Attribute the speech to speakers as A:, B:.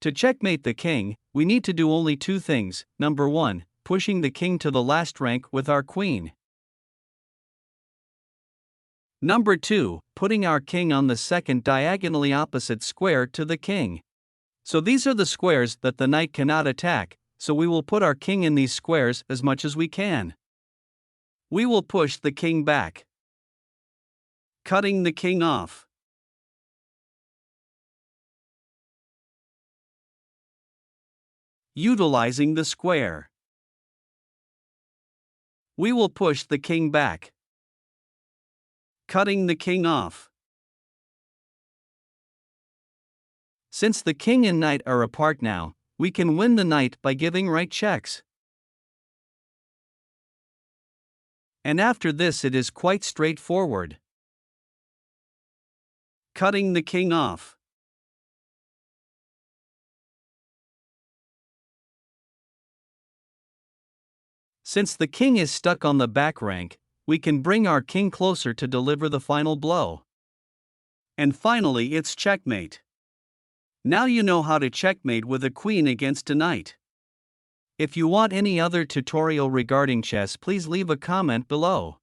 A: To checkmate the king, we need to do only two things. Number 1, pushing the king to the last rank with our queen. Number 2, putting our king on the second diagonally opposite square to the king. So these are the squares that the knight cannot attack, so we will put our king in these squares as much as we can. We will push the king back, cutting the king off. Utilizing the square, we will push the king back, cutting the king off. Since the king and knight are apart now, we can win the knight by giving right checks. And after this it is quite straightforward. Cutting the king off. Since the king is stuck on the back rank, we can bring our king closer to deliver the final blow. And finally it's checkmate. Now you know how to checkmate with a queen against a knight. If you want any other tutorial regarding chess, please leave a comment below.